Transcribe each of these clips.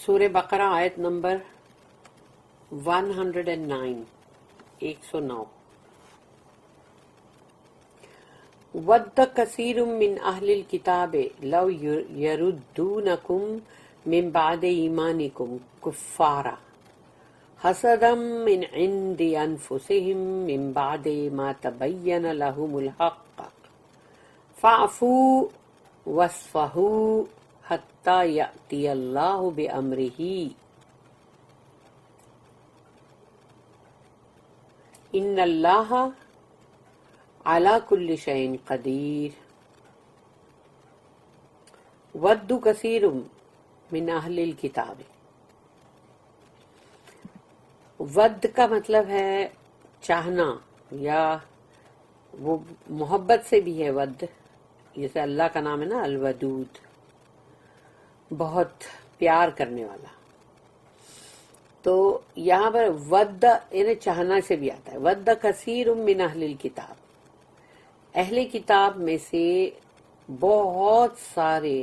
سورہ بقرہ آیت نمبر 109 109 وَدَّ كَثِيرٌ مِّنْ أَهْلِ الْكِتَابِ لَوْ يَرُدُّونَكُمْ مِنْ بَعْدِ إِيمَانِكُمْ كُفَّارًا حَسَدًا مِّنْ عِنْدِ أَنفُسِهِمْ مِنْ بَعْدِ مَا تَبَيَّنَ لَهُمُ الْحَقُّ فَاعْفُوا وَاصْفَحُوا حَتَّى يَأْتِيَ اللَّهُ بِأَمْرِهِ إِنَّ اللَّهَ عَلَى كُلِّ شَيْءٍ قَدِيرٌ وَدُّ كَثِيرٌ مِّنْ أَهْلِ الْكِتَابِ. ود کا مطلب ہے چاہنا یا وہ محبت سے بھی ہے. ود جیسے اللہ کا نام ہے نا الودود، بہت پیار کرنے والا. تو یہاں پر ود یعنی چاہنا سے بھی آتا ہے. ود کثیر من اہل الکتاب، اہل کتاب میں سے بہت سارے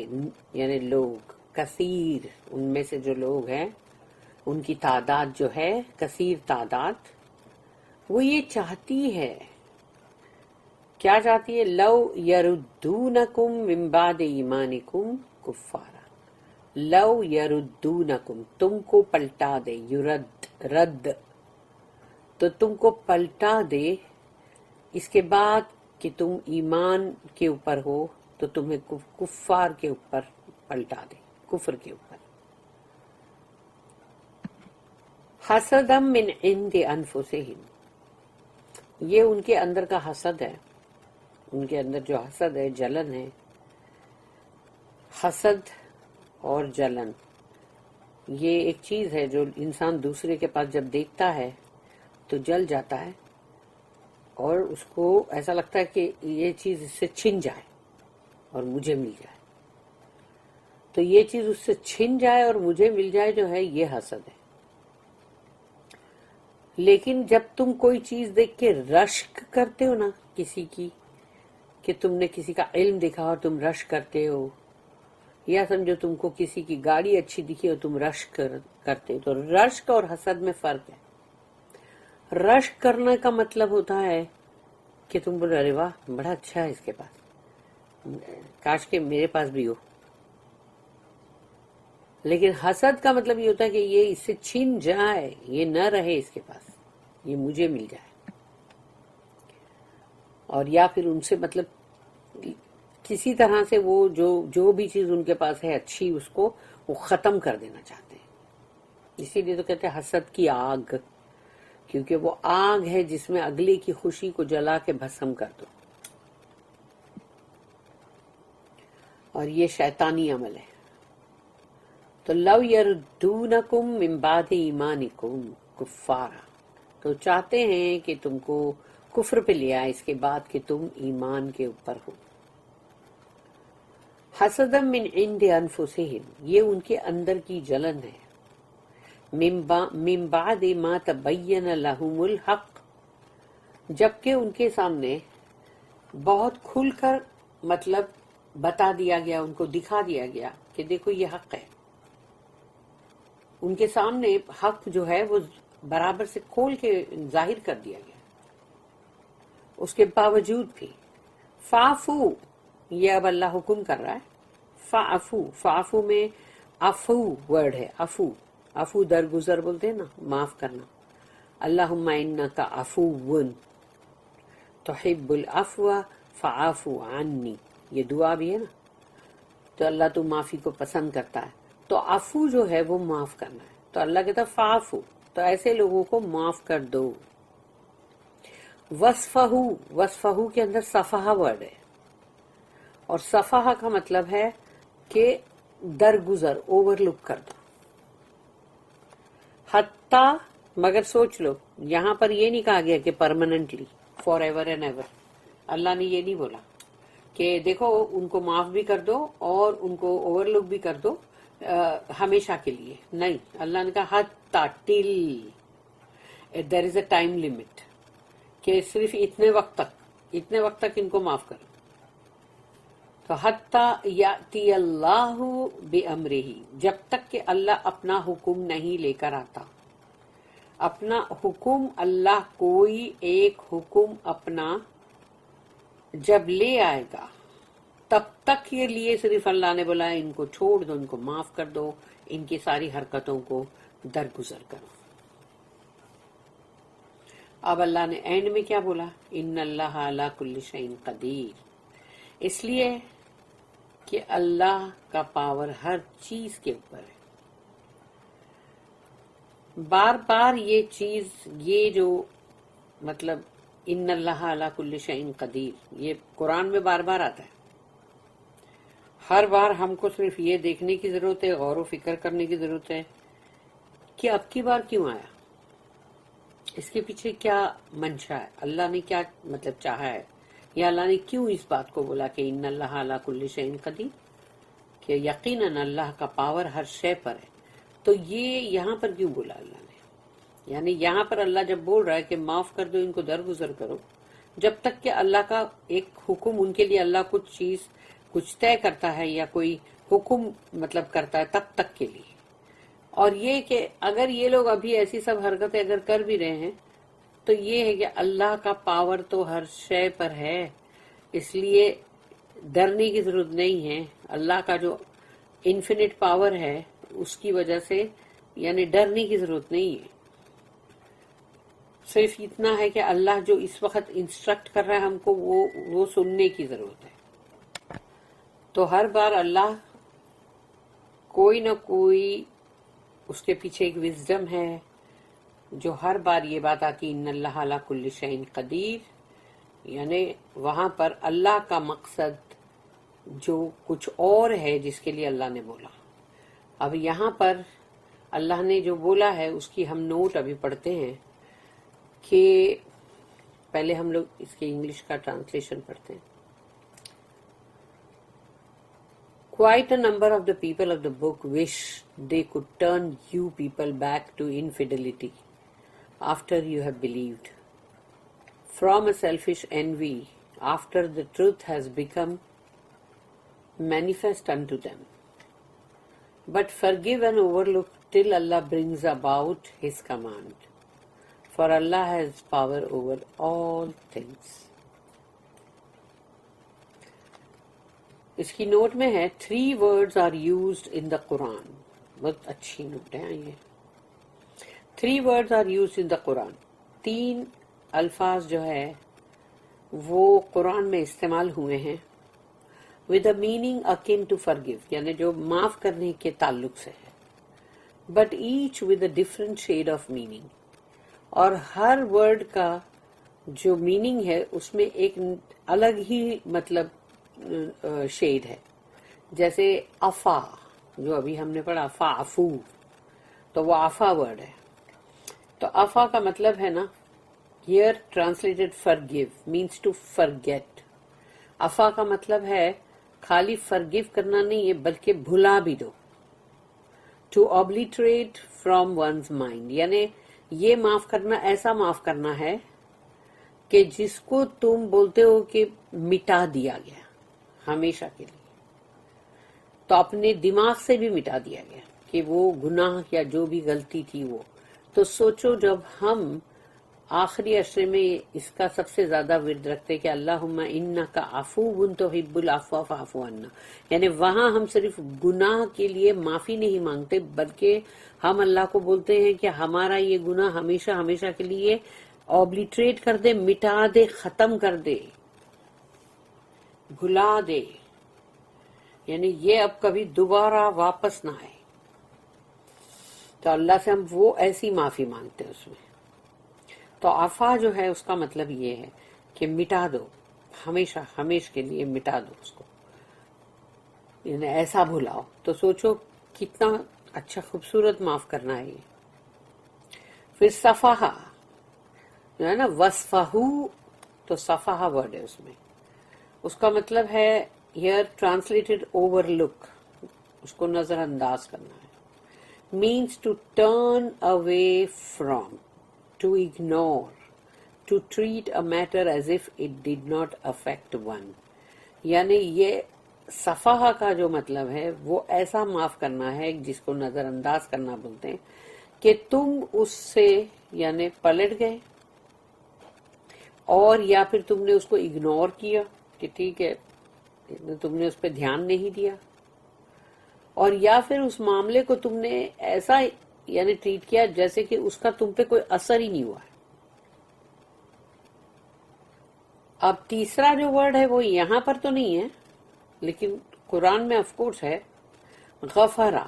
یعنی لوگ، کثیر ان میں سے جو لوگ ہیں ان کی تعداد جو ہے کثیر تعداد، وہ یہ چاہتی ہے. کیا چاہتی ہے؟ لو یردونکم من بعد ایمانکم کفارا. لو یردونکم، تم کو پلٹا دے. یرد رد، تو تم کو پلٹا دے اس کے بعد کہ تم ایمان کے اوپر ہو تو تمہیں کفار کے اوپر پلٹا دے، کفر کے اوپر. حسدا من عند انفسہم، یہ ان کے اندر کا حسد ہے. ان کے اندر جو حسد ہے، جلن ہے. حسد اور جلن یہ ایک چیز ہے جو انسان دوسرے کے پاس جب دیکھتا ہے تو جل جاتا ہے اور اس کو ایسا لگتا ہے کہ یہ چیز اس سے چھن جائے اور مجھے مل جائے. تو یہ چیز اس سے چھن جائے اور مجھے مل جائے جو ہے یہ حسد ہے. لیکن جب تم کوئی چیز دیکھ کے رشک کرتے ہو نا کسی کی، کہ تم نے کسی کا علم دیکھا اور تم رشک کرتے ہو، یا سمجھو تم کو کسی کی گاڑی اچھی دکھی اور تم رشک کرتے ہو، تو رشک اور حسد میں فرق ہے. رشک کرنے کا مطلب ہوتا ہے کہ تم بولے ارے واہ بڑا اچھا ہے اس کے پاس، کاش کہ میرے پاس بھی ہو. لیکن حسد کا مطلب یہ ہوتا ہے کہ یہ اس سے چھن جائے، یہ نہ رہے اس کے پاس، یہ مجھے مل جائے. اور یا پھر ان سے مطلب کسی طرح سے وہ جو بھی چیز ان کے پاس ہے اچھی، اس کو وہ ختم کر دینا چاہتے ہیں. اسی لیے تو کہتے ہیں حسد کی آگ، کیونکہ وہ آگ ہے جس میں اگلے کی خوشی کو جلا کے بھسم کر دو. اور یہ شیطانی عمل ہے. تو لو یردونکم من بعد ایمانکم کفارا، تو چاہتے ہیں کہ تم کو کفر پہ لے آئے اس کے بعد کہ تم ایمان کے اوپر ہو. حسدا من عند انفسہم، یہ ان کے اندر کی جلن ہے. من بعد ما تبین لہم الحق، جبکہ ان کے سامنے بہت کھل کر مطلب بتا دیا گیا، ان کو دکھا دیا گیا کہ دیکھو یہ حق ہے. ان کے سامنے حق جو ہے وہ برابر سے کھول کے ظاہر کر دیا گیا. اس کے باوجود بھی فاعفو، یہ اب اللہ حکم کر رہا ہے. فاعفو، فاعفو میں عفو ورڈ ہے. عفو، عفو درگزر بولتے ہیں نا، معاف کرنا. اللہم انک عفو تحب العفو فاعف عنی، یہ دعا بھی ہے نا. تو اللہ تو معافی کو پسند کرتا ہے، تو عفو جو ہے وہ معاف کرنا ہے. تو اللہ کہتا ہے فاعفو، تو ایسے لوگوں کو معاف کر دو. وصفہو، وصفہو کے اندر صفحہ ورڈ ہے، اور صفحہ کا مطلب ہے کہ درگزر، اوور لک کر دو. حتیٰ، مگر سوچ لو یہاں پر یہ نہیں کہا گیا کہ permanently, for ever and ever. اللہ نے یہ نہیں بولا کہ دیکھو ان کو معاف بھی کر دو اور ان کو اوور لک بھی کر دو ہمیشہ کے لیے. نہیں، اللہ نے کہا حتیٰ، ٹل، دیر از اے ٹائم لمٹ، کہ صرف اتنے وقت تک ان کو معاف کرو. تو حتی یاتی اللہ بامرہ، جب تک کہ اللہ اپنا حکم نہیں لے کر آتا. اپنا حکم، اللہ کوئی ایک حکم اپنا جب لے آئے گا تب تک یہ لیے صرف اللہ نے بولا ان کو چھوڑ دو، ان کو معاف کر دو، ان کی ساری حرکتوں کو درگزر کرو. اب اللہ نے اینڈ میں کیا بولا؟ ان اللہ علی کل شیء قدیر، اس لیے کہ اللہ کا پاور ہر چیز کے اوپر ہے. بار بار یہ چیز، یہ جو مطلب ان اللہ علی کل شیء قدیر، یہ قرآن میں بار بار آتا ہے. ہر بار ہم کو صرف یہ دیکھنے کی ضرورت ہے، غور و فکر کرنے کی ضرورت ہے کہ اب کی بار کیوں آیا، اس کے پیچھے کیا منشا ہے، اللہ نے کیا مطلب چاہا ہے، یا اللہ نے کیوں اس بات کو بولا کہ ان اللہ علی کل شیء قدیر، کہ یقیناً اللہ کا پاور ہر شے پر ہے. تو یہ یہاں پر کیوں بولا اللہ نے؟ یعنی یہاں پر اللہ جب بول رہا ہے کہ معاف کر دو، ان کو درگزر کرو، جب تک کہ اللہ کا ایک حکم، ان کے لیے اللہ کچھ طے کرتا ہے یا کوئی حکم مطلب کرتا ہے تب تک کے لیے. اور یہ کہ اگر یہ لوگ ابھی ایسی سب حرکتیں اگر کر بھی رہے ہیں تو یہ ہے کہ اللہ کا پاور تو ہر شے پر ہے، اس لیے ڈرنے کی ضرورت نہیں ہے. اللہ کا جو انفینٹ پاور ہے اس کی وجہ سے یعنی ڈرنے کی ضرورت نہیں ہے. صرف اتنا ہے کہ اللہ جو اس وقت انسٹرکٹ کر رہا ہے ہم کو وہ سننے کی ضرورت ہے. تو ہر بار اللہ کوئی نہ کوئی اس کے پیچھے ایک وزڈم ہے جو ہر بار یہ بات آتی ان اللہ علی کل شیء قدیر، یعنی وہاں پر اللہ کا مقصد جو کچھ اور ہے جس کے لیے اللہ نے بولا. اب یہاں پر اللہ نے جو بولا ہے اس کی ہم نوٹ ابھی پڑھتے ہیں کہ پہلے ہم لوگ اس کے انگلش کا ٹرانسلیشن پڑھتے ہیں. Quite a number of the people of the book wish they could turn you people back to infidelity after you have believed, from a selfish envy after the truth has become manifest unto them. But forgive and overlook till Allah brings about His command, for Allah has power over all things. اس کی note میں ہے 3 words are used in the Quran. بہت اچھی note ہے یہ. 3 words are used in the Quran. 3 الفاظ جو ہے وہ قرآن میں استعمال ہوئے ہیں with a meaning akin to forgive، یعنی جو معاف کرنے کے تعلق سے ہے، but each with a different shade of meaning. اور ہر ورڈ کا جو میننگ ہے اس میں ایک الگ ہی مطلب شیڈ ہے. جیسے افا جو ابھی ہم نے پڑھا فعفو، تو وہ افا ورڈ ہے. تو افا کا مطلب ہے نا here translated forgive means to forget. افا کا مطلب ہے خالی forgive کرنا نہیں ہے بلکہ بھلا بھی دو. to obliterate from one's mind، یعنی یہ معاف کرنا ایسا معاف کرنا ہے کہ جس کو تم بولتے ہو کہ مٹا دیا گیا ہمیشہ کے لیے، تو اپنے دماغ سے بھی مٹا دیا گیا کہ وہ گناہ یا جو بھی غلطی تھی وہ. تو سوچو جب ہم آخری عشرے میں اس کا سب سے زیادہ ورد رکھتے کہ اللہم انک عفو تحب العفو فاعف عنا، یعنی وہاں ہم صرف گناہ کے لیے معافی نہیں مانگتے بلکہ ہم اللہ کو بولتے ہیں کہ ہمارا یہ گناہ ہمیشہ ہمیشہ کے لیے اوبلیٹریٹ کر دے، مٹا دے، ختم کر دے، بھلا دے، یعنی یہ اب کبھی دوبارہ واپس نہ آئے. تو اللہ سے ہم وہ ایسی معافی مانگتے ہیں اس میں. تو عفا جو ہے اس کا مطلب یہ ہے کہ مٹا دو، ہمیشہ ہمیشہ کے لیے مٹا دو اس کو، یعنی ایسا بھلاؤ. تو سوچو کتنا اچھا خوبصورت معاف کرنا ہے یہ. پھر صفحہ جو ہے نا وصفہو، تو صفحہ ورڈ ہے اس میں، اس کا مطلب ہے ہیئر ٹرانسلیٹڈ اوور لک، اس کو نظر انداز کرنا ہے. Means to turn away from, to ignore, to treat a matter as if it did not affect one. یعنی یہ صفحہ کا جو مطلب ہے وہ ایسا معاف کرنا ہے جس کو نظر انداز کرنا بولتے ہیں کہ تم اس سے یعنی پلٹ گئے اور یا پھر تم نے اس کو اگنور کیا کہ ٹھیک ہے تم نے اس پہ دھیان نہیں دیا، اور یا پھر اس معاملے کو تم نے ایسا یعنی ٹریٹ کیا جیسے کہ اس کا تم پہ کوئی اثر ہی نہیں ہوا ہے۔ اب تیسرا جو ورڈ ہے وہ یہاں پر تو نہیں ہے لیکن قرآن میں آف کورس ہے، غفرا،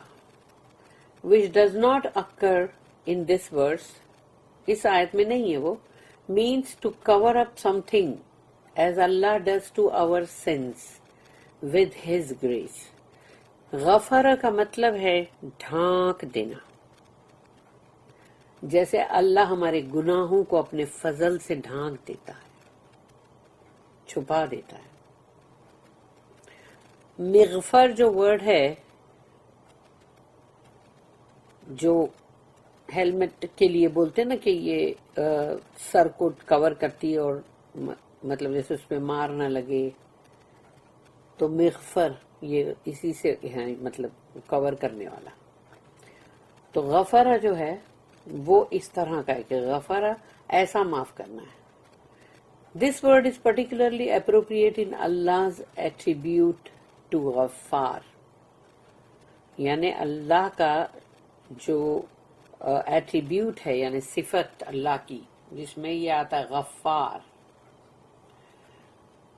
which does not occur in this verse، اس آیت میں نہیں ہے وہ، means to cover up something as Allah does to our sins with His grace۔ غفرا کا مطلب ہے ڈھانک دینا، جیسے اللہ ہمارے گناہوں کو اپنے فضل سے ڈھانک دیتا ہے، چھپا دیتا ہے۔ مغفر جو ورڈ ہے جو ہیلمٹ کے لیے بولتے ہیں نا کہ یہ سر کو کور کرتی ہے اور مطلب جیسے اس پہ مار نہ لگے، تو مغفر یہ اسی سے ہے، مطلب کور کرنے والا۔ تو غفرہ جو ہے وہ اس طرح کا ہے کہ غفرہ ایسا معاف کرنا ہے۔ This word is particularly appropriate in Allah's attribute to غفار، یعنی اللہ کا جو ایٹریبیوٹ ہے یعنی صفت اللہ کی جس میں یہ آتا ہے غفار،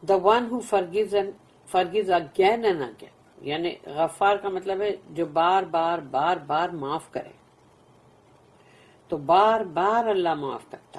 the one who forgives again and again، یعنی غفار کا مطلب ہے جو بار بار معاف کرے، تو بار بار اللہ معاف کرتا ہے۔